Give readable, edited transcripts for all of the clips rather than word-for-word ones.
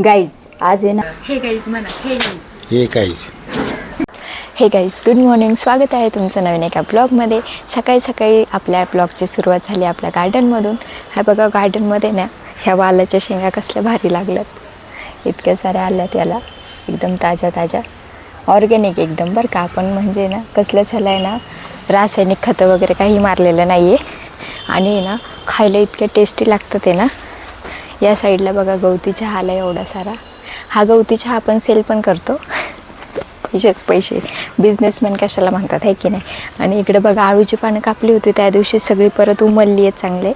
Guys आज आहे ना हे गाईज म्हणा हे गाईज गुड मॉर्निंग. स्वागत आहे तुमचं नवीन एका ब्लॉगमध्ये. सकाळी सकाळी आपल्या ब्लॉगची सुरुवात झाली आपल्या गार्डनमधून. हा बघा गार्डनमध्ये ना ह्या वालाच्या शेंगा कसल्या भारी लागल्यात. इतक्या साऱ्या आल्यात याला, एकदम ताज्या ताज्या ऑर्गॅनिक एकदम बरं का. आपण म्हणजे ना कसलं झालं आहे ना, रासायनिक खतं वगैरे काही मारलेलं नाही आहे. आणि ना खायला इतक्या टेस्टी लागतं ते ना. या साईडला बघा गवती चहा आला एवढा सारा. हा गवती चहा आपण सेल पण करतो. पैसे बिझनेसमॅन कशाला म्हणतात आहे की नाही. आणि इकडे बघा आळूची पानं कापली होती त्या दिवशी, सगळी परत उमलली आहेत चांगले.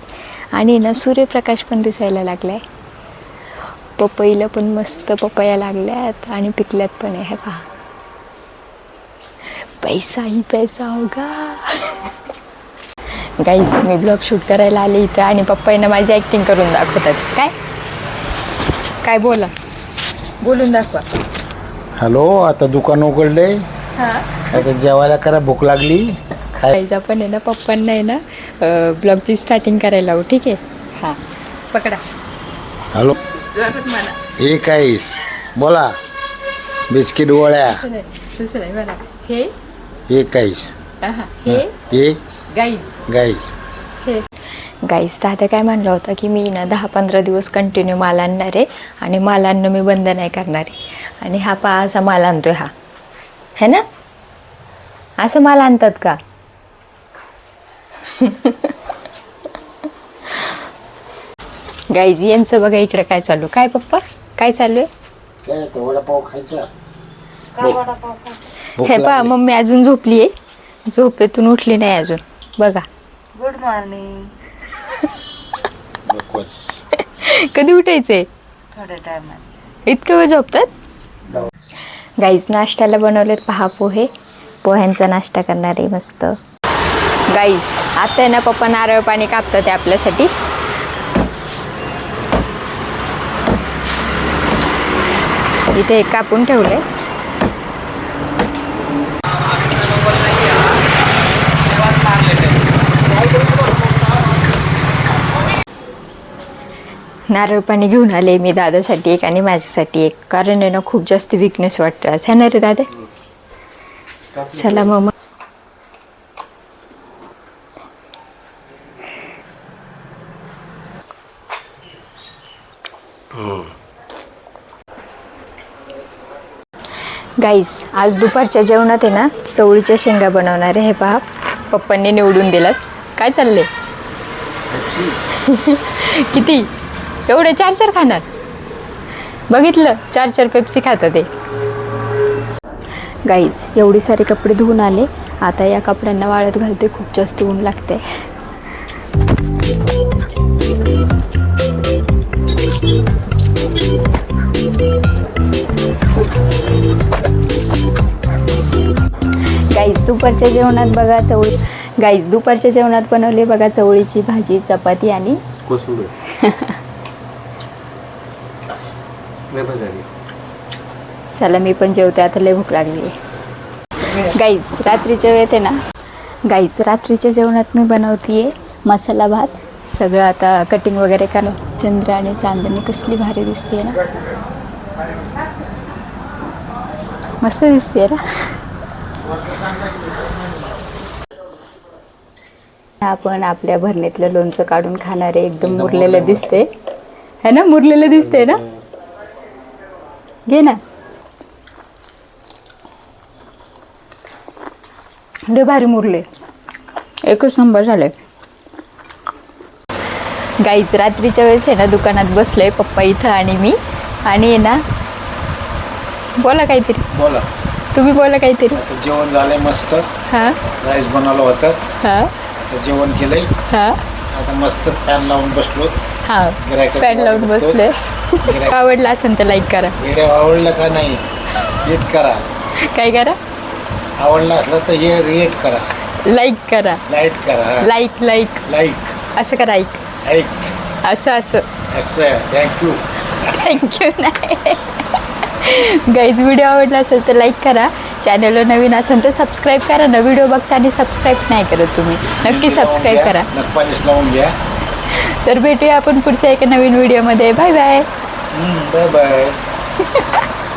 आणि ना सूर्यप्रकाश पण दिसायला लागला आहे. पपईला पण मस्त पपया लागल्यात आणि पिकल्यात पण आहे. पहा, पैसा ही पैसा होगा. गाईस मी ब्लॉग शूट करायला आले इथं आणि पप्पांना माझी ॲक्टिंग करून दाखवतात. काय काय बोलून दाखवा. हॅलो, आता दुकान उघडले, आता जेवायला करा, भूक लागली. खायचा पण आहे ना. पप्पांना आहे ना ब्लॉगची स्टार्टिंग करायला लावू. ठीक आहे. हां पकडा. हॅलो, 21 बोला. बिस्किट गोळ्या. हे 21 हे गाईज दादा काय म्हणलं होतं की मी ना 10-15 दिवस कंटिन्यू माल आणणार आहे आणि माल आणणं मी बंद नाही करणार आहे. आणि हा पहा असा माल आणतोय हा, है ना. असं माल आणतात का? गाईज यांचं बघा इकडे काय चालू. काय पप्पा काय चालू आहे? वडापाव खायचा. हे पहा मम्मी अजून झोपली आहे, झोपेतून उठली नाही अजून. बघा. Good morning. कधी उठायचंय? थोड्या टायमात. इतकं वेळ झोपतात? गाईज नाश्त्याला बनवलेत पहा पोहे. पोह्यांचा नाश्ता करणार आहे मस्त. गाईज आता आहे ना पप्पा नारळ पाणी कापतात ते आपल्यासाठी. इथे एक कापून ठेवले. नारळ पाणी घेऊन आले मी दादासाठी एक आणि माझ्यासाठी एक. कारण आहे ना खूप जास्त विकनेस वाटतं आज, है ना रे दादा. चला मग. गाईस आज दुपारच्या जेवणात आहे ना चवळीच्या शेंगा बनवणार आहे. हे पहा पप्पांनी निवडून दिलात. काय चाललंय? किती एवढे 4 खाणार? बघितलं 4 पेप्सी खातं ते. गाईज एवढी सारे कपडे धुवून आले. आता या कपड्यांना वाळत घालते, खूप जास्त ऊन लागते. गाईज दुपारच्या जेवणात बघा दुपारच्या जेवणात बनवले बघा चवळीची भाजी, चपाती आणि चला मी पण जेवते आता, लय भूक लागली आहे. गाईज रात्रीच्या वेळेत आहे ना, गाईज रात्रीच्या जेवणात मी बनवते मसाला भात. सगळं आता कटिंग वगैरे करा. चंद्र आणि चांदणी कसली भारी दिसते ना, मस्त दिसते ना. आपण आपल्या भरणीतलं लोणचं काढून खाणारे एकदम मुरलेलं दिसते, है ना. मुरलेलं दिसते ना. घे ना. लय भारी मुरले, एकच नंबर झाले. गाईज रात्रीच्या वेळेस आहे ना दुकानात बसलोय पप्पा इथं आणि मी. आणि ना बोला काहीतरी. बोला तुम्ही बोला काहीतरी. आता जेवण झालंय मस्त. हां राईस बनवलं होतं. हां आता जेवण केलंय. हां आता मस्त फॅन लावून बसलो. हां फॅन लावून बसले. आवडला असेल तर लाईक करा. व्हिडिओ आवडलं का नाही हिट करा. काय करा? आवडला असलं तर हे रिएक्ट करा, लाईक करा, लाईक करा. लाईक लाईक लाईक असं करा. ऐक असं असं. थँक्यू नाही. गाईज व्हिडिओ आवडला असेल तर लाईक करा. चॅनलला नवीन असेल तर सबस्क्राईब करा ना. व्हिडिओ बघता आणि सबस्क्राईब नाही करत तुम्ही, नक्की सबस्क्राईब करा. नक्की लावून घ्या. तर भेटूया आपण पुढच्या एका नवीन व्हिडिओमध्ये. Bye bye. Bye bye